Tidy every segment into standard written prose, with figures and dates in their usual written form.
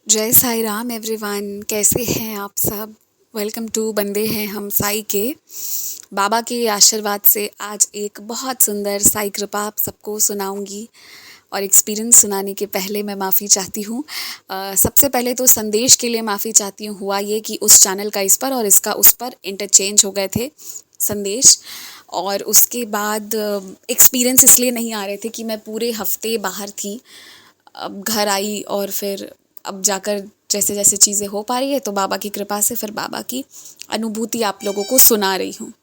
जय साई राम एवरीवन, कैसे हैं आप सब। वेलकम टू बंदे हैं हम साई के। बाबा के आशीर्वाद से आज एक बहुत सुंदर साई कृपा आप सबको सुनाऊंगी। और एक्सपीरियंस सुनाने के पहले मैं माफ़ी चाहती हूँ। सबसे पहले तो संदेश के लिए माफ़ी चाहती हूँ। हुआ ये कि उस चैनल का इस पर और इसका उस पर इंटरचेंज हो गए थे संदेश। और उसके बाद एक्सपीरियंस इसलिए नहीं आ रहे थे कि मैं पूरे हफ्ते बाहर थी। अब घर आई और फिर अब जाकर जैसे जैसे चीज़ें हो पा रही है तो बाबा की कृपा से फिर बाबा की अनुभूति आप लोगों को सुना रही हूँ।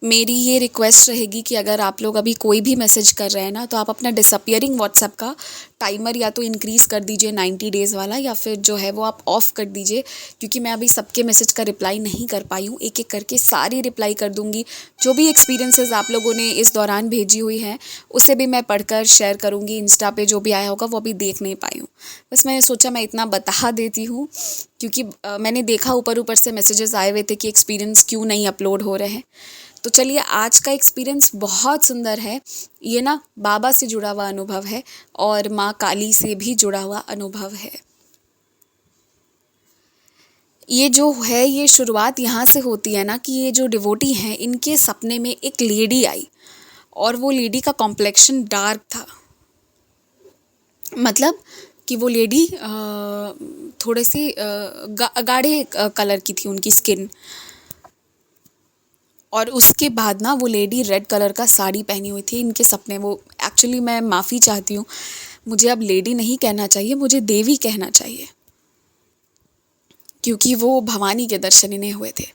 मेरी ये रिक्वेस्ट रहेगी कि अगर आप लोग अभी कोई भी मैसेज कर रहे हैं ना, तो आप अपना डिसअपियरिंग व्हाट्सएप का टाइमर या तो इंक्रीज़ कर दीजिए 90 डेज़ वाला, या फिर जो है वो आप ऑफ़ कर दीजिए। क्योंकि मैं अभी सबके मैसेज का रिप्लाई नहीं कर पाई हूँ। एक एक करके सारी रिप्लाई कर दूँगी। जो भी एक्सपीरियंसेस आप लोगों ने इस दौरान भेजी हुई हैं उसे भी मैं पढ़कर शेयर करूँगी। इंस्टा पे जो भी आया होगा वो अभी देख नहीं पाई हूँ। बस मैंने सोचा मैं इतना बता देती हूँ, क्योंकि मैंने देखा ऊपर ऊपर से मैसेजेस आए हुए थे कि एक्सपीरियंस क्यों नहीं अपलोड हो रहे हैं। तो चलिए, आज का एक्सपीरियंस बहुत सुंदर है। ये ना बाबा से जुड़ा हुआ अनुभव है और माँ काली से भी जुड़ा हुआ अनुभव है। ये जो है, ये शुरुआत यहाँ से होती है ना कि ये जो डिवोटी हैं इनके सपने में एक लेडी आई। और वो लेडी का कॉम्प्लेक्शन डार्क था। मतलब कि वो लेडी थोड़े से गाढ़े कलर की थी उनकी स्किन। और उसके बाद ना वो लेडी रेड कलर का साड़ी पहनी हुई थी इनके सपने। वो एक्चुअली, मैं माफ़ी चाहती हूँ, मुझे अब लेडी नहीं कहना चाहिए, मुझे देवी कहना चाहिए, क्योंकि वो भवानी के दर्शन इन्हें हुए थे।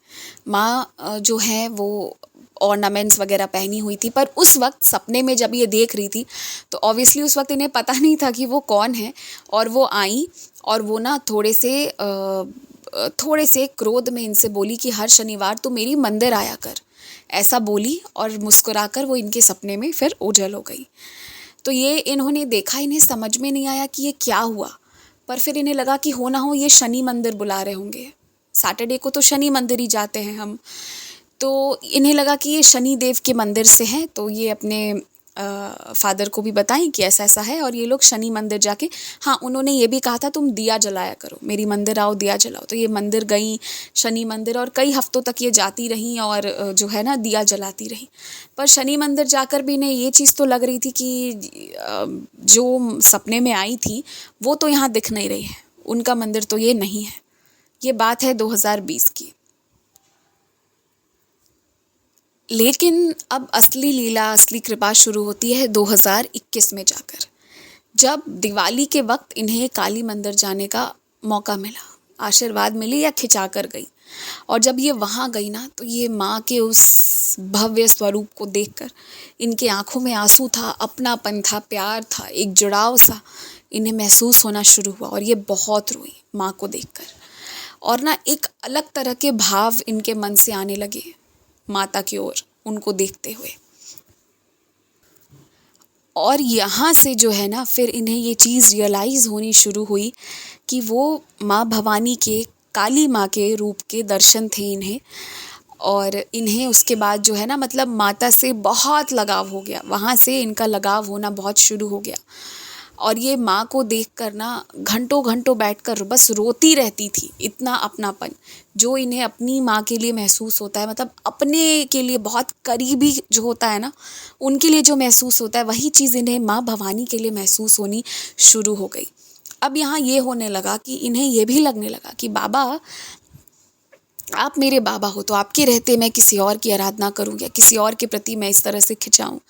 माँ जो है वो ऑर्नामेंट्स वगैरह पहनी हुई थी, पर उस वक्त सपने में जब ये देख रही थी तो ऑब्वियसली उस वक्त इन्हें पता नहीं था कि वो कौन है। और वो आई और वो ना थोड़े से क्रोध में इनसे बोली कि हर शनिवार तो मेरी मंदिर आया कर, ऐसा बोली। और मुस्कुराकर वो इनके सपने में फिर ओझल हो गई। तो ये इन्होंने देखा, इन्हें समझ में नहीं आया कि ये क्या हुआ। पर फिर इन्हें लगा कि हो ना हो ये शनि मंदिर बुला रहे होंगे। सैटरडे को तो शनि मंदिर ही जाते हैं हम। तो इन्हें लगा कि ये शनि देव के मंदिर से हैं। तो ये अपने फादर को भी बताएं कि ऐसा ऐसा है। और ये लोग शनि मंदिर जाके, हाँ, उन्होंने ये भी कहा था तुम दिया जलाया करो, मेरी मंदिर आओ दिया जलाओ। तो ये मंदिर गई, शनि मंदिर, और कई हफ्तों तक ये जाती रहीं और जो है ना दिया जलाती रहीं। पर शनि मंदिर जाकर भी इन्हें ये चीज़ तो लग रही थी कि जो सपने में आई थी वो तो यहाँ दिख नहीं रही है, उनका मंदिर तो ये नहीं है। ये बात है 2020 की। लेकिन अब असली लीला, असली कृपा शुरू होती है 2021 में जाकर, जब दिवाली के वक्त इन्हें काली मंदिर जाने का मौका मिला, आशीर्वाद मिली या खिंचा कर गई। और जब ये वहाँ गई ना, तो ये माँ के उस भव्य स्वरूप को देखकर इनके आंखों में आंसू था, अपनापन था, प्यार था, एक जुड़ाव सा इन्हें महसूस होना शुरू हुआ। और ये बहुत रोई माँ को देखकर। और ना एक अलग तरह के भाव इनके मन से आने लगे माता की ओर उनको देखते हुए। और यहाँ से जो है ना, फिर इन्हें ये चीज़ रियलाइज़ होनी शुरू हुई कि वो माँ भवानी के, काली माँ के रूप के दर्शन थे इन्हें। और इन्हें उसके बाद जो है ना, मतलब माता से बहुत लगाव हो गया, वहाँ से इनका लगाव होना बहुत शुरू हो गया। और ये माँ को देखकर ना घंटों घंटों बैठकर बस रोती रहती थी। इतना अपनापन जो इन्हें अपनी माँ के लिए महसूस होता है, मतलब अपने के लिए बहुत करीबी जो होता है ना, उनके लिए जो महसूस होता है, वही चीज़ इन्हें माँ भवानी के लिए महसूस होनी शुरू हो गई। अब यहाँ ये होने लगा कि इन्हें ये भी लगने लगा कि बाबा, आप मेरे बाबा हो, तो आपके रहते मैं किसी और की आराधना करूँ या किसी और के प्रति मैं इस तरह से खिंचाऊँ,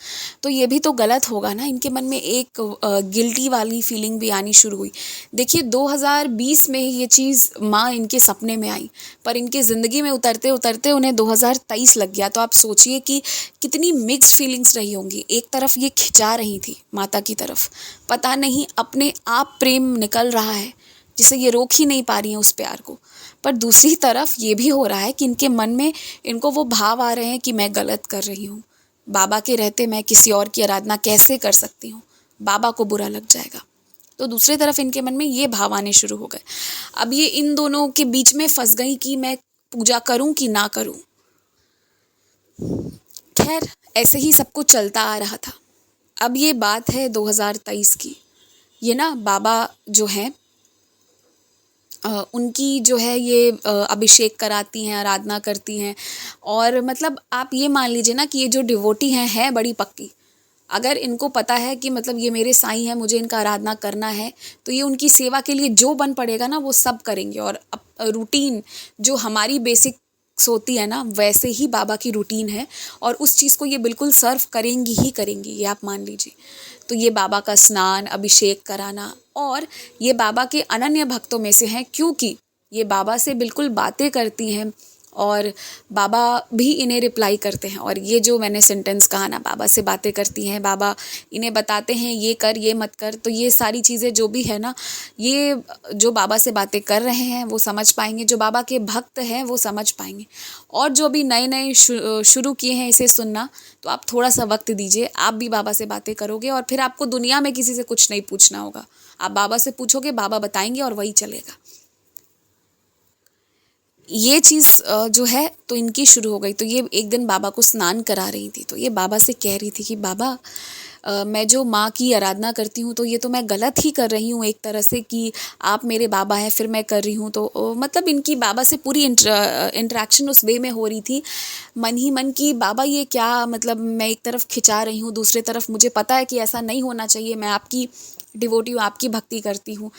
तो ये भी तो गलत होगा ना। इनके मन में एक गिल्टी वाली फीलिंग भी आनी शुरू हुई। देखिए, 2020 में ये चीज़ माँ इनके सपने में आई, पर इनकी ज़िंदगी में उतरते उतरते उन्हें 2023 लग गया। तो आप सोचिए कि कितनी मिक्स्ड फीलिंग्स रही होंगी। एक तरफ ये खिंचा रही थी माता की तरफ, पता नहीं अपने आप प्रेम निकल रहा है जिसे ये रोक ही नहीं पा रही हैं उस प्यार को। पर दूसरी तरफ ये भी हो रहा है कि इनके मन में इनको वो भाव आ रहे हैं कि मैं गलत कर रही हूँ, बाबा के रहते मैं किसी और की आराधना कैसे कर सकती हूँ, बाबा को बुरा लग जाएगा। तो दूसरी तरफ इनके मन में ये भाव आने शुरू हो गए। अब ये इन दोनों के बीच में फंस गई कि मैं पूजा करूँ कि ना करूँ। खैर, ऐसे ही सब कुछ चलता आ रहा था। अब ये बात है 2023 की। ये ना बाबा जो हैं उनकी जो है ये अभिषेक कराती हैं, आराधना करती हैं। और मतलब आप ये मान लीजिए ना कि ये जो डिवोटी हैं बड़ी पक्की। अगर इनको पता है कि मतलब ये मेरे साईं हैं, मुझे इनका आराधना करना है, तो ये उनकी सेवा के लिए जो बन पड़ेगा ना वो सब करेंगे। और रूटीन जो हमारी बेसिक्स होती है ना, वैसे ही बाबा की रूटीन है और उस चीज़ को ये बिल्कुल सर्व करेंगी ही करेंगी, ये आप मान लीजिए। तो ये बाबा का स्नान, अभिषेक कराना, और ये बाबा के अनन्य भक्तों में से हैं क्योंकि ये बाबा से बिल्कुल बातें करती हैं और बाबा भी इन्हें रिप्लाई करते हैं। और ये जो मैंने सेंटेंस कहा ना, बाबा से बातें करती हैं, बाबा इन्हें बताते हैं ये कर ये मत कर, तो ये सारी चीज़ें जो भी है ना, ये जो बाबा से बातें कर रहे हैं वो समझ पाएंगे, जो बाबा के भक्त हैं वो समझ पाएंगे। और जो भी नए नए शुरू किए हैं इसे सुनना, तो आप थोड़ा सा वक्त दीजिए, आप भी बाबा से बातें करोगे और फिर आपको दुनिया में किसी से कुछ नहीं पूछना होगा। आप बाबा से पूछोगे, बाबा बताएंगे और वही चलेगा। ये चीज़ जो है तो इनकी शुरू हो गई। तो ये एक दिन बाबा को स्नान करा रही थी, तो ये बाबा से कह रही थी कि बाबा मैं जो माँ की आराधना करती हूँ तो ये तो मैं गलत ही कर रही हूँ एक तरह से, कि आप मेरे बाबा हैं फिर मैं कर रही हूँ। तो मतलब इनकी बाबा से पूरी इंटरेक्शन उस वे में हो रही थी, मन ही मन की बाबा ये क्या, मतलब मैं एक तरफ खिंचा रही हूँ, दूसरी तरफ मुझे पता है कि ऐसा नहीं होना चाहिए, मैं आपकी डिवोटी हूँ, आपकी भक्ति करती हूँ,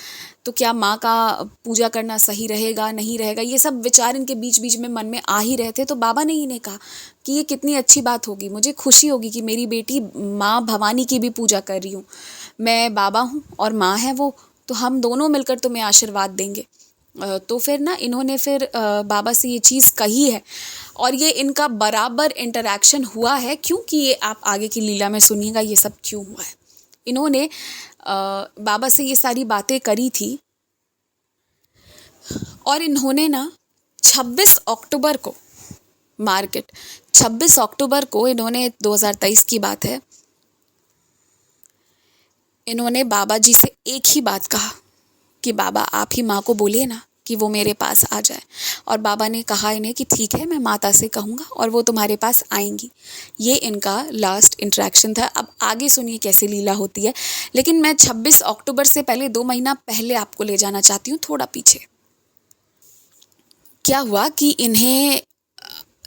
तो क्या माँ का पूजा करना सही रहेगा नहीं रहेगा, ये सब विचार इनके बीच बीच में मन में आ ही रहे थे। तो बाबा ने इन्हें कहा कि ये कितनी अच्छी बात होगी, मुझे खुशी होगी कि मेरी बेटी माँ भवानी की भी पूजा कर रही हूँ, मैं बाबा हूँ और माँ है वो, तो हम दोनों मिलकर तुम्हें आशीर्वाद देंगे। तो फिर ना इन्होंने फिर बाबा से ये चीज़ कही है और ये इनका बराबर इंटरेक्शन हुआ है, क्योंकि ये आप आगे की लीला में सुनिएगा ये सब क्यों हुआ है। इन्होंने बाबा से ये सारी बातें करी थी और इन्होंने ना 26 अक्टूबर को 26 अक्टूबर को इन्होंने 2023 की बात है, इन्होंने बाबा जी से एक ही बात कहा कि बाबा आप ही माँ को बोलिए ना कि वो मेरे पास आ जाए। और बाबा ने कहा इन्हें कि ठीक है, मैं माता से कहूँगा और वो तुम्हारे पास आएंगी। ये इनका लास्ट इंटरेक्शन था। अब आगे सुनिए कैसी लीला होती है, लेकिन मैं 26 अक्टूबर से पहले 2 महीना पहले आपको ले जाना चाहती हूँ थोड़ा पीछे। क्या हुआ कि इन्हें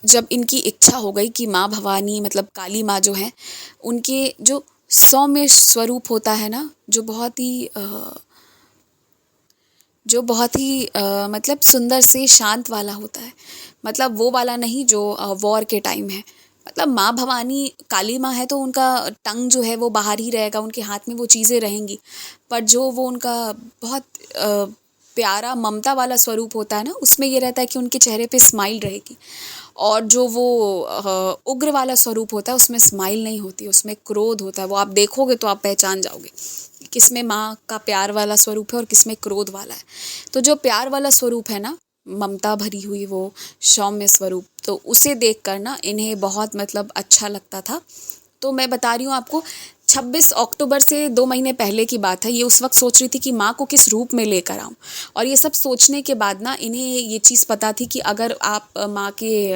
जब इनकी इच्छा हो गई कि माँ भवानी मतलब काली माँ जो है, उनके जो सौम्य स्वरूप होता है ना, जो बहुत ही मतलब सुंदर से शांत वाला होता है, मतलब वो वाला नहीं जो वॉर के टाइम है। मतलब माँ भवानी काली माँ है तो उनका टंग जो है वो बाहर ही रहेगा, उनके हाथ में वो चीज़ें रहेंगी, पर जो वो उनका बहुत प्यारा ममता वाला स्वरूप होता है ना, उसमें ये रहता है कि उनके चेहरे पे स्माइल रहेगी। और जो वो उग्र वाला स्वरूप होता है उसमें स्माइल नहीं होती, उसमें क्रोध होता है। वो आप देखोगे तो आप पहचान जाओगे किसमें माँ का प्यार वाला स्वरूप है और किसमें क्रोध वाला है। तो जो प्यार वाला स्वरूप है ना, ममता भरी हुई वो सौम्य स्वरूप, तो उसे देखकर ना इन्हें बहुत मतलब अच्छा लगता था। तो मैं बता रही हूँ आपको, 26 अक्टूबर से 2 महीने पहले की बात है। ये उस वक्त सोच रही थी कि माँ को किस रूप में लेकर आऊँ, और ये सब सोचने के बाद ना इन्हें ये चीज़ पता थी कि अगर आप माँ के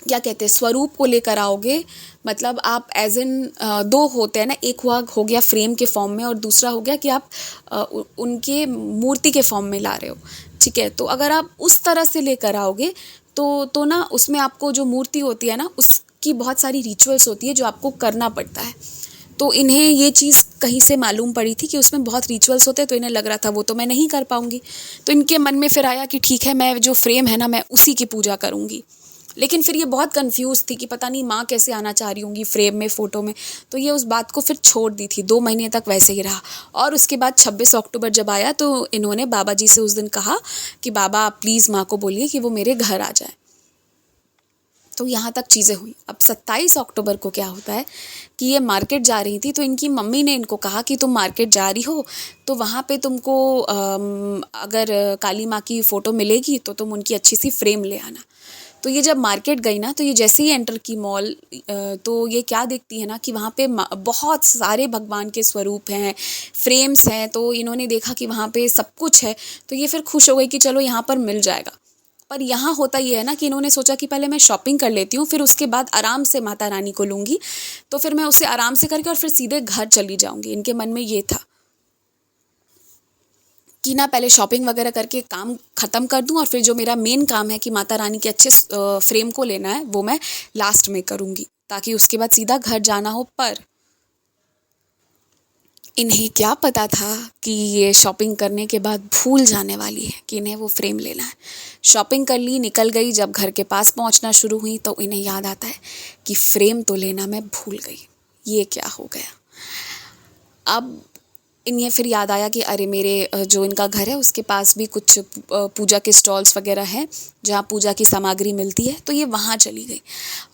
क्या कहते हैं स्वरूप को लेकर आओगे, मतलब आप एज इन 2 होते हैं ना, एक हो गया फ्रेम के फॉर्म में और दूसरा हो गया कि आप उनके मूर्ति के फॉर्म में ला रहे हो, ठीक है। तो अगर आप उस तरह से लेकर आओगे तो ना उसमें आपको जो मूर्ति होती है ना, उसकी बहुत सारी रिचुअल्स होती है जो आपको करना पड़ता है। तो इन्हें ये चीज़ कहीं से मालूम पड़ी थी कि उसमें बहुत रिचुअल्स होते हैं, तो इन्हें लग रहा था वो तो मैं नहीं कर पाऊँगी। तो इनके मन में फिर आया कि ठीक है, मैं जो फ्रेम है ना मैं उसी की पूजा करूँगी। लेकिन फिर ये बहुत कंफ्यूज थी कि पता नहीं माँ कैसे आना चाह रही होंगी फ्रेम में, फ़ोटो में। तो ये उस बात को फिर छोड़ दी थी, 2 महीने तक वैसे ही रहा। और उसके बाद 26 अक्टूबर जब आया तो इन्होंने बाबा जी से उस दिन कहा कि बाबा आप प्लीज़ माँ को बोलिए कि वो मेरे घर आ जाए। तो यहाँ तक चीज़ें हुई। अब 27 अक्टूबर को क्या होता है कि ये मार्केट जा रही थी, तो इनकी मम्मी ने इनको कहा कि तुम मार्केट जा रही हो तो वहाँ पे तुमको अगर काली माँ की फ़ोटो मिलेगी तो तुम उनकी अच्छी सी फ्रेम ले आना। तो ये जब मार्केट गई ना, तो ये जैसे ही एंटर की मॉल, तो ये क्या देखती है ना कि वहाँ पे बहुत सारे भगवान के स्वरूप हैं, फ्रेम्स हैं। तो इन्होंने देखा कि वहाँ पे सब कुछ है, तो ये फिर खुश हो गई कि चलो यहाँ पर मिल जाएगा। पर यहाँ होता ये है ना कि इन्होंने सोचा कि पहले मैं शॉपिंग कर लेती हूँ, फिर उसके बाद आराम से माता रानी को लूँगी, तो फिर मैं उसे आराम से करके और फिर सीधे घर चली जाऊँगी। इनके मन में ये था कि ना पहले शॉपिंग वगैरह करके काम ख़त्म कर दूं और फिर जो मेरा मेन काम है कि माता रानी के अच्छे फ्रेम को लेना है वो मैं लास्ट में करूँगी, ताकि उसके बाद सीधा घर जाना हो। पर इन्हें क्या पता था कि ये शॉपिंग करने के बाद भूल जाने वाली है कि इन्हें वो फ्रेम लेना है। शॉपिंग कर ली, निकल गई, जब घर के पास पहुंचना शुरू हुई तो इन्हें याद आता है कि फ्रेम तो लेना मैं भूल गई, ये क्या हो गया। अब इन्हें फिर याद आया कि अरे मेरे जो इनका घर है उसके पास भी कुछ पूजा के स्टॉल्स वगैरह हैं जहाँ पूजा की सामग्री मिलती है, तो ये वहाँ चली गई।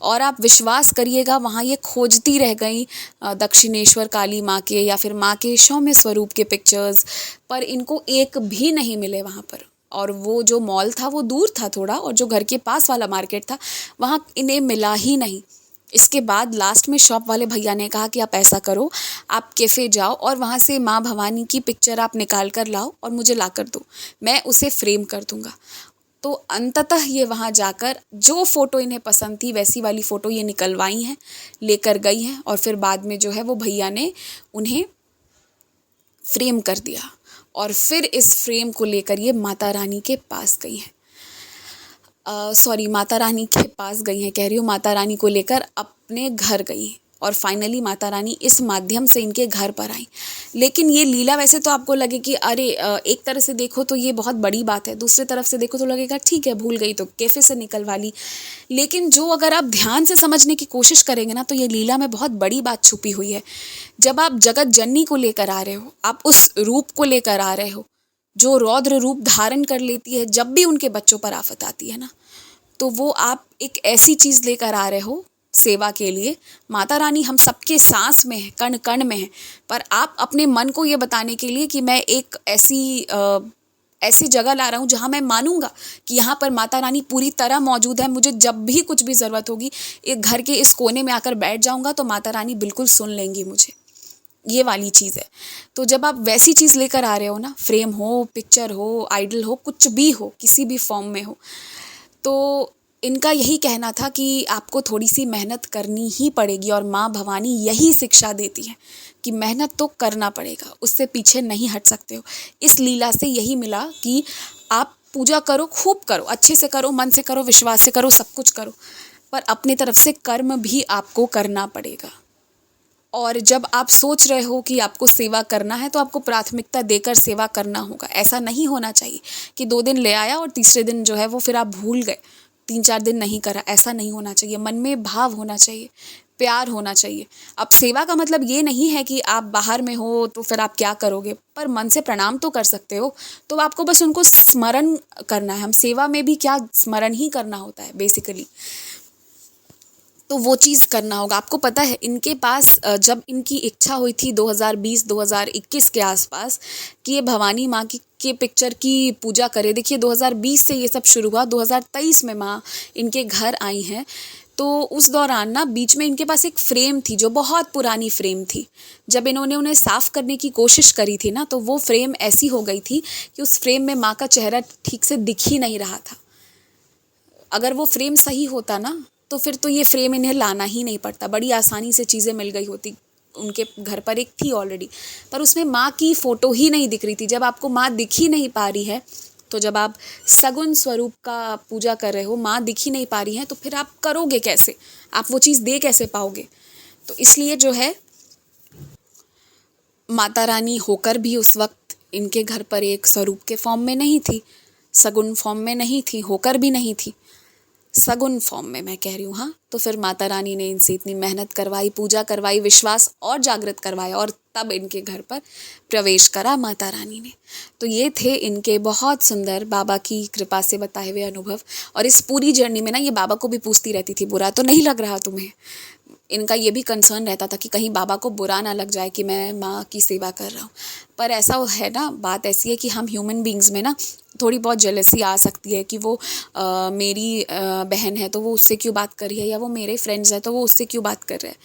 और आप विश्वास करिएगा वहाँ ये खोजती रह गई दक्षिणेश्वर काली माँ के या फिर माँ के सौम्य स्वरूप के पिक्चर्स, पर इनको एक भी नहीं मिले वहाँ पर। और वो जो मॉल था वो दूर था थोड़ा, और जो घर के पास वाला मार्केट था वहाँ इन्हें मिला ही नहीं। इसके बाद लास्ट में शॉप वाले भैया ने कहा कि आप ऐसा करो, आप कैफ़े जाओ और वहाँ से माँ भवानी की पिक्चर आप निकाल कर लाओ और मुझे ला कर दो, मैं उसे फ्रेम कर दूँगा। तो अंततः ये वहाँ जाकर जो फ़ोटो इन्हें पसंद थी वैसी वाली फ़ोटो ये निकलवाई हैं, लेकर गई हैं, और फिर बाद में जो है वो भैया ने उन्हें फ्रेम कर दिया। और फिर इस फ्रेम को लेकर ये माता रानी के पास गई हैं, माता रानी के पास गई हैं, कह रही हूँ, माता रानी को लेकर अपने घर गई और फाइनली माता रानी इस माध्यम से इनके घर पर आई। लेकिन ये लीला वैसे तो आपको लगे कि अरे एक तरह से देखो तो ये बहुत बड़ी बात है, दूसरे तरफ से देखो तो लगेगा ठीक है भूल गई तो कैफे से निकलवा ली। लेकिन जो अगर आप ध्यान से समझने की कोशिश करेंगे ना तो ये लीला में बहुत बड़ी बात छुपी हुई है। जब आप जगत जननी को लेकर आ रहे हो, आप उस रूप को लेकर आ रहे हो जो रौद्र रूप धारण कर लेती है जब भी उनके बच्चों पर आफत आती है ना, तो वो आप एक ऐसी चीज़ लेकर आ रहे हो सेवा के लिए। माता रानी हम सबके सांस में है, कण कण में है, पर आप अपने मन को ये बताने के लिए कि मैं एक ऐसी जगह ला रहा हूँ जहाँ मैं मानूंगा कि यहाँ पर माता रानी पूरी तरह मौजूद है, मुझे जब भी कुछ भी ज़रूरत होगी एक घर के इस कोने में आकर बैठ जाऊँगा तो माता रानी बिल्कुल सुन लेंगी मुझे, ये वाली चीज़ है। तो जब आप वैसी चीज़ लेकर आ रहे हो ना, फ्रेम हो, पिक्चर हो, आइडल हो, कुछ भी हो, किसी भी फॉर्म में हो, तो इनका यही कहना था कि आपको थोड़ी सी मेहनत करनी ही पड़ेगी और माँ भवानी यही शिक्षा देती है कि मेहनत तो करना पड़ेगा, उससे पीछे नहीं हट सकते हो। इस लीला से यही मिला कि आप पूजा करो, खूब करो, अच्छे से करो, मन से करो, विश्वास से करो, सब कुछ करो, पर अपनी तरफ से कर्म भी आपको करना पड़ेगा। और जब आप सोच रहे हो कि आपको सेवा करना है तो आपको प्राथमिकता देकर सेवा करना होगा। ऐसा नहीं होना चाहिए कि 2 दिन ले आया और तीसरे दिन जो है वो फिर आप भूल गए, 3-4 दिन नहीं करा, ऐसा नहीं होना चाहिए। मन में भाव होना चाहिए, प्यार होना चाहिए। अब सेवा का मतलब ये नहीं है कि आप बाहर में हो तो फिर आप क्या करोगे, पर मन से प्रणाम तो कर सकते हो, तो आपको बस उनको स्मरण करना है। हम सेवा में भी क्या स्मरण ही करना होता है बेसिकली, तो वो चीज़ करना होगा। आपको पता है इनके पास जब इनकी इच्छा हुई थी 2020-2021 के आसपास कि ये भवानी माँ की के पिक्चर की पूजा करें। देखिए 2020 से ये सब शुरू हुआ, 2023 में माँ इनके घर आई हैं, तो उस दौरान ना बीच में इनके पास एक फ्रेम थी जो बहुत पुरानी फ्रेम थी। जब इन्होंने उन्हें साफ़ करने की कोशिश करी थी ना, तो वो फ्रेम ऐसी हो गई थी कि उस फ्रेम में माँ का चेहरा ठीक से दिख ही नहीं रहा था। अगर वो फ्रेम सही होता ना तो फिर तो ये फ्रेम इन्हें लाना ही नहीं पड़ता, बड़ी आसानी से चीज़ें मिल गई होती। उनके घर पर एक थी ऑलरेडी, पर उसमें माँ की फ़ोटो ही नहीं दिख रही थी। जब आपको माँ दिख ही नहीं पा रही है, तो जब आप सगुण स्वरूप का पूजा कर रहे हो, माँ दिख ही नहीं पा रही है, तो फिर आप करोगे कैसे, आप वो चीज़ दे कैसे पाओगे। तो इसलिए जो है माता रानी होकर भी उस वक्त इनके घर पर एक स्वरूप के फॉर्म में नहीं थी, सगुण फॉर्म में नहीं थी, होकर भी नहीं थी, सगुन फॉर्म में मैं कह रही हूँ। हाँ, तो फिर माता रानी ने इनसे इतनी मेहनत करवाई, पूजा करवाई, विश्वास और जागृत करवाया, और तब इनके घर पर प्रवेश करा माता रानी ने। तो ये थे इनके बहुत सुंदर बाबा की कृपा से बताए हुए अनुभव। और इस पूरी जर्नी में ना ये बाबा को भी पूछती रहती थी, बुरा तो नहीं लग रहा तुम्हें। इनका ये भी कंसर्न रहता था कि कहीं बाबा को बुरा ना लग जाए कि मैं माँ की सेवा कर रहा हूँ। पर ऐसा है ना, बात ऐसी है कि हम ह्यूमन बींग्स में ना थोड़ी बहुत जेलसी आ सकती है कि वो मेरी बहन है तो वो उससे क्यों बात कर रही है, या वो मेरे फ्रेंड्स हैं तो वो उससे क्यों बात कर रहे हैं।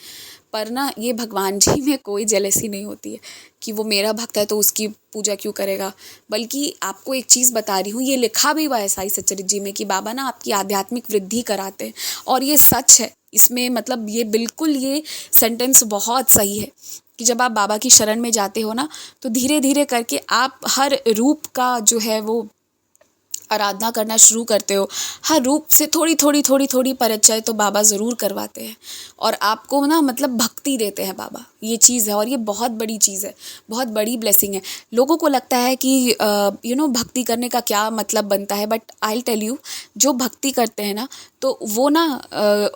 पर ना ये भगवान जी में कोई जेलसी नहीं होती है कि वो मेरा भक्त है तो उसकी पूजा क्यों करेगा। बल्कि आपको एक चीज़ बता रही हूँ, ये लिखा भी हुआ है साईं सच्चरित्र जी में कि बाबा ना आपकी आध्यात्मिक वृद्धि कराते हैं, और ये सच है। इसमें मतलब ये बिल्कुल ये सेंटेंस बहुत सही है कि जब आप बाबा की शरण में जाते हो ना, तो धीरे धीरे करके आप हर रूप का जो है वो आराधना करना शुरू करते हो। हर रूप से थोड़ी थोड़ी थोड़ी थोड़ी परिचय तो बाबा ज़रूर करवाते हैं, और आपको ना मतलब भक्ति देते हैं बाबा। ये चीज़ है, और ये बहुत बड़ी चीज़ है, बहुत बड़ी ब्लेसिंग है। लोगों को लगता है कि भक्ति करने का क्या मतलब बनता है, बट आई टेल यू, जो भक्ति करते हैं ना, तो वो ना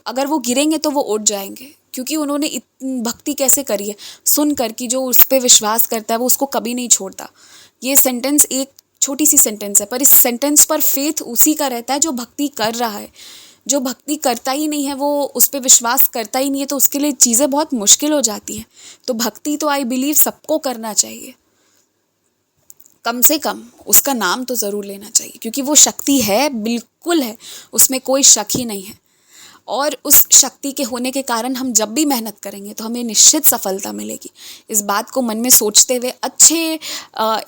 अगर वो गिरेंगे तो वो उठ जाएंगे, क्योंकि उन्होंने भक्ति कैसे करी है, सुन कर कि जो उस पर विश्वास करता है वो उसको कभी नहीं छोड़ता। ये सेंटेंस एक छोटी सी सेंटेंस है, पर इस सेंटेंस पर फेथ उसी का रहता है जो भक्ति कर रहा है। जो भक्ति करता ही नहीं है, वो उस पर विश्वास करता ही नहीं है, तो उसके लिए चीज़ें बहुत मुश्किल हो जाती हैं। तो भक्ति तो आई बिलीव सबको करना चाहिए, कम से कम उसका नाम तो ज़रूर लेना चाहिए, क्योंकि वो शक्ति है, बिल्कुल है, उसमें कोई शक ही नहीं है। और उस शक्ति के होने के कारण हम जब भी मेहनत करेंगे तो हमें निश्चित सफलता मिलेगी। इस बात को मन में सोचते हुए अच्छे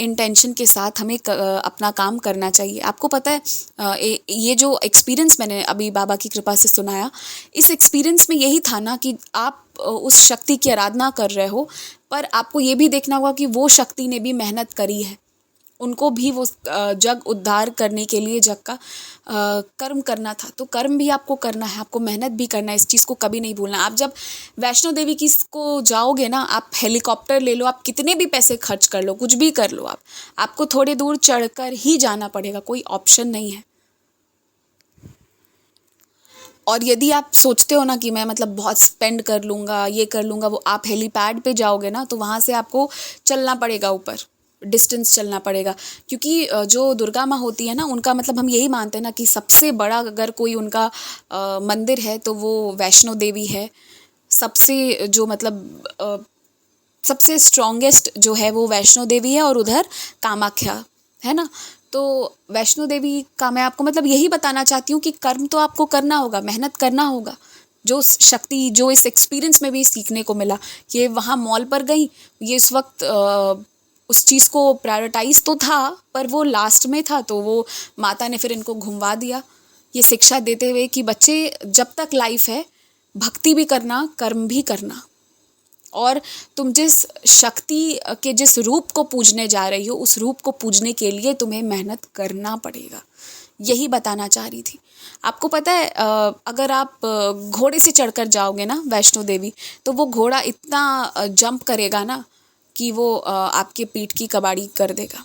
इंटेंशन के साथ हमें अपना काम करना चाहिए। आपको पता है, ये जो एक्सपीरियंस मैंने अभी बाबा की कृपा से सुनाया, इस एक्सपीरियंस में यही था ना कि आप उस शक्ति की आराधना कर रहे हो, पर आपको ये भी देखना होगा कि वो शक्ति ने भी मेहनत करी है। उनको भी वो जग उद्धार करने के लिए जग का कर्म करना था, तो कर्म भी आपको करना है, आपको मेहनत भी करना है। इस चीज़ को कभी नहीं भूलना। आप जब वैष्णो देवी की को जाओगे ना, आप हेलीकॉप्टर ले लो, आप कितने भी पैसे खर्च कर लो, कुछ भी कर लो, आपको थोड़े दूर चढ़कर ही जाना पड़ेगा, कोई ऑप्शन नहीं है। और यदि आप सोचते हो ना कि मैं मतलब बहुत स्पेंड कर लूँगा, ये कर लूँगा, वो आप हेलीपैड पे जाओगे ना, तो वहाँ से आपको चलना पड़ेगा, ऊपर डिस्टेंस चलना पड़ेगा, क्योंकि जो दुर्गा माँ होती है ना, उनका मतलब हम यही मानते हैं ना कि सबसे बड़ा अगर कोई उनका मंदिर है तो वो वैष्णो देवी है। सबसे जो मतलब सबसे स्ट्रॉन्गेस्ट जो है वो वैष्णो देवी है, और उधर कामाख्या है ना। तो वैष्णो देवी का मैं आपको मतलब यही बताना चाहती हूँ कि कर्म तो आपको करना होगा, मेहनत करना होगा। जो शक्ति जो इस एक्सपीरियंस में भी सीखने को मिला, ये वहाँ मॉल पर गई, ये इस वक्त उस चीज़ को प्रायोरिटाइज तो था, पर वो लास्ट में था, तो वो माता ने फिर इनको घुमवा दिया, ये शिक्षा देते हुए कि बच्चे जब तक लाइफ है, भक्ति भी करना, कर्म भी करना, और तुम जिस शक्ति के जिस रूप को पूजने जा रही हो, उस रूप को पूजने के लिए तुम्हें मेहनत करना पड़ेगा। यही बताना चाह रही थी। आपको पता है, अगर आप घोड़े से चढ़कर जाओगे ना वैष्णो देवी, तो वो घोड़ा इतना जंप करेगा ना कि वो आपके पीठ की कबाड़ी कर देगा।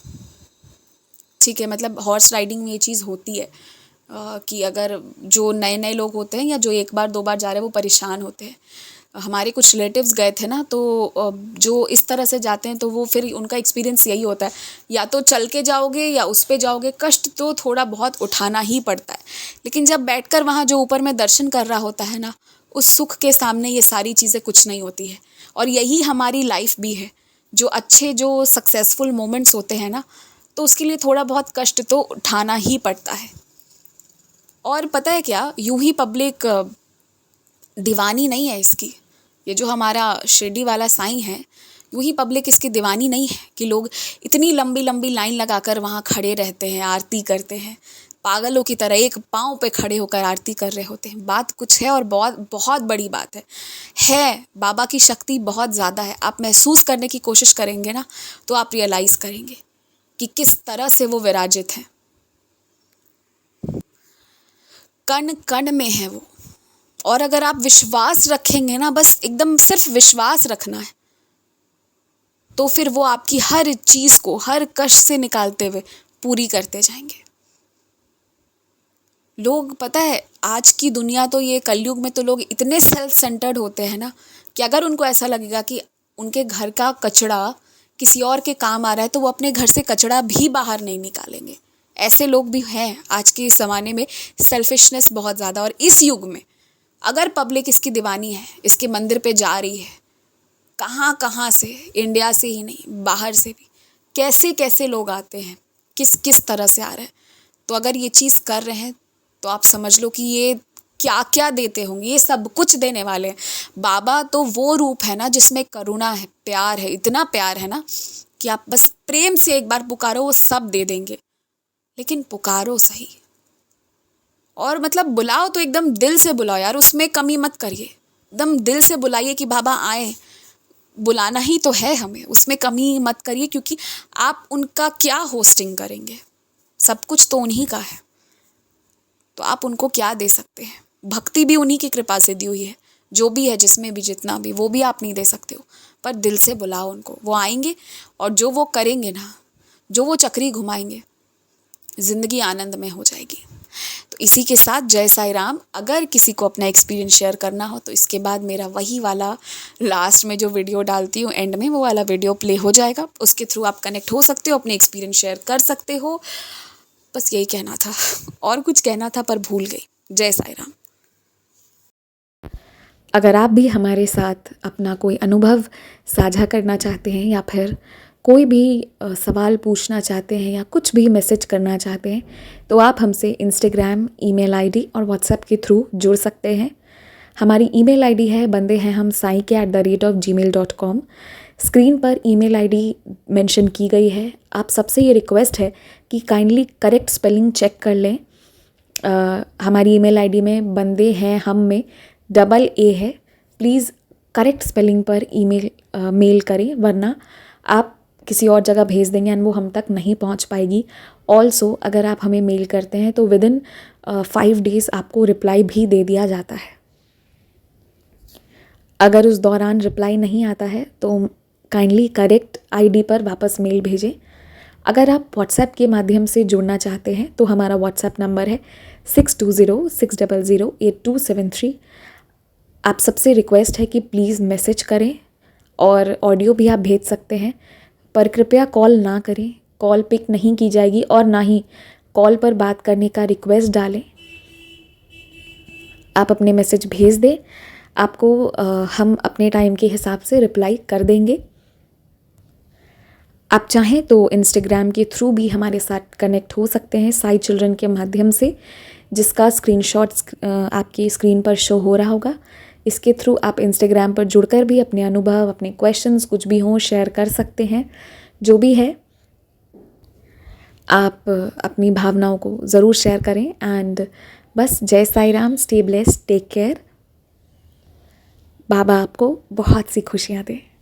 ठीक है, मतलब हॉर्स राइडिंग में ये चीज़ होती है कि अगर जो नए नए लोग होते हैं या जो एक बार दो बार जा रहे हैं, वो परेशान होते हैं। हमारे कुछ रिलेटिव्स गए थे ना, तो जो इस तरह से जाते हैं तो वो फिर उनका एक्सपीरियंस यही होता है, या तो चल के जाओगे या उस पे जाओगे, कष्ट तो थोड़ा बहुत उठाना ही पड़ता है, लेकिन जब बैठकर वहाँ जो ऊपर में दर्शन कर रहा होता है ना, उस सुख के सामने ये सारी चीज़ें कुछ नहीं होती है। और यही हमारी लाइफ भी है। जो अच्छे जो सक्सेसफुल मोमेंट्स होते हैं ना, तो उसके लिए थोड़ा बहुत कष्ट तो उठाना ही पड़ता है। और पता है क्या, यूं ही पब्लिक दीवानी नहीं है इसकी। ये जो हमारा शिरडी वाला साईं है, यूं ही पब्लिक इसकी दीवानी नहीं है कि लोग इतनी लंबी लंबी लाइन लगाकर वहाँ खड़े रहते हैं, आरती करते हैं, पागलों की तरह एक पाँव पे खड़े होकर आरती कर रहे होते हैं। बात कुछ है, और बहुत बहुत बड़ी बात है। बाबा की शक्ति बहुत ज़्यादा है। आप महसूस करने की कोशिश करेंगे ना, तो आप रियलाइज़ करेंगे कि किस तरह से वो विराजित हैं। कण कण में है वो। और अगर आप विश्वास रखेंगे ना, बस एकदम सिर्फ विश्वास रखना है, तो फिर वो आपकी हर चीज़ को हर कष्ट से निकालते हुए पूरी करते जाएंगे। लोग, पता है, आज की दुनिया तो ये कलयुग में तो लोग इतने सेल्फ सेंटर्ड होते हैं ना, कि अगर उनको ऐसा लगेगा कि उनके घर का कचरा किसी और के काम आ रहा है, तो वो अपने घर से कचरा भी बाहर नहीं निकालेंगे। ऐसे लोग भी हैं आज के इस ज़माने में। सेल्फिशनेस बहुत ज़्यादा। और इस युग में अगर पब्लिक इसकी दीवानी है, इसके मंदिर पे जा रही है, कहाँ कहाँ से, इंडिया से ही नहीं बाहर से भी कैसे कैसे लोग आते हैं, किस किस तरह से आ रहे हैं, तो अगर ये चीज़ कर रहे हैं, तो आप समझ लो कि ये क्या क्या देते होंगे, ये सब कुछ देने वाले हैं। बाबा तो वो रूप है ना जिसमें करुणा है, प्यार है, इतना प्यार है ना कि आप बस प्रेम से एक बार पुकारो, वो सब दे देंगे। लेकिन पुकारो सही, और मतलब बुलाओ तो एकदम दिल से बुलाओ यार, उसमें कमी मत करिए। एकदम दिल से बुलाइए कि बाबा आए, बुलाना ही तो है हमें, उसमें कमी मत करिए, क्योंकि आप उनका क्या होस्टिंग करेंगे, सब कुछ तो उन्हीं का है। तो आप उनको क्या दे सकते हैं? भक्ति भी उन्हीं की कृपा से दी हुई है, जो भी है, जिसमें भी जितना भी, वो भी आप नहीं दे सकते हो। पर दिल से बुलाओ उनको, वो आएंगे, और जो वो करेंगे ना, जो वो चक्री घुमाएंगे, ज़िंदगी आनंदमय हो जाएगी। तो इसी के साथ जय साई राम। अगर किसी को अपना एक्सपीरियंस शेयर करना हो तो इसके बाद मेरा वही वाला लास्ट में जो वीडियो डालती हूँ एंड में, वो वाला वीडियो प्ले हो जाएगा। उसके थ्रू आप कनेक्ट हो सकते हो, अपने एक्सपीरियंस शेयर कर सकते हो। बस यही कहना था, और कुछ कहना था पर भूल गई। जय साई राम। अगर आप भी हमारे साथ अपना कोई अनुभव साझा करना चाहते हैं, या फिर कोई भी सवाल पूछना चाहते हैं, या कुछ भी मैसेज करना चाहते हैं, तो आप हमसे इंस्टाग्राम, ईमेल आईडी और व्हाट्सएप के थ्रू जुड़ सकते हैं। हमारी ईमेल आईडी है bandehaihamsai@gmail.com। स्क्रीन पर ईमेल आईडी मेंशन की गई है। आप सबसे ये रिक्वेस्ट है कि काइंडली करेक्ट स्पेलिंग चेक कर लें। हमारी ईमेल आईडी में बंदे हैं हम में डबल ए है। प्लीज़ करेक्ट स्पेलिंग पर मेल करें, वरना आप किसी और जगह भेज देंगे एंड वो हम तक नहीं पहुंच पाएगी। ऑल्सो अगर आप हमें मेल करते हैं तो विदिन 5 डेज़ आपको रिप्लाई भी दे दिया जाता है। अगर उस दौरान रिप्लाई नहीं आता है तो काइंडली करेक्ट आईडी पर वापस मेल भेजें। अगर आप व्हाट्सएप के माध्यम से जुड़ना चाहते हैं तो हमारा व्हाट्सएप नंबर है 6206008273। आप सबसे रिक्वेस्ट है कि प्लीज़ मैसेज करें, और ऑडियो भी आप भेज सकते हैं, पर कृपया कॉल ना करें। कॉल पिक नहीं की जाएगी, और ना ही कॉल पर बात करने का रिक्वेस्ट डालें। आप अपने मैसेज भेज दें, आपको हम अपने टाइम के हिसाब से रिप्लाई कर देंगे। आप चाहें तो इंस्टाग्राम के थ्रू भी हमारे साथ कनेक्ट हो सकते हैं, साई चिल्ड्रन के माध्यम से, जिसका स्क्रीनशॉट्स आपकी स्क्रीन पर शो हो रहा होगा। इसके थ्रू आप इंस्टाग्राम पर जुड़कर भी अपने अनुभव, अपने क्वेश्चंस कुछ भी हों, शेयर कर सकते हैं। जो भी है, आप अपनी भावनाओं को ज़रूर शेयर करें। एंड बस जय Sai Ram, stay blessed, take care. बाबा आपको बहुत सी खुशियाँ दें।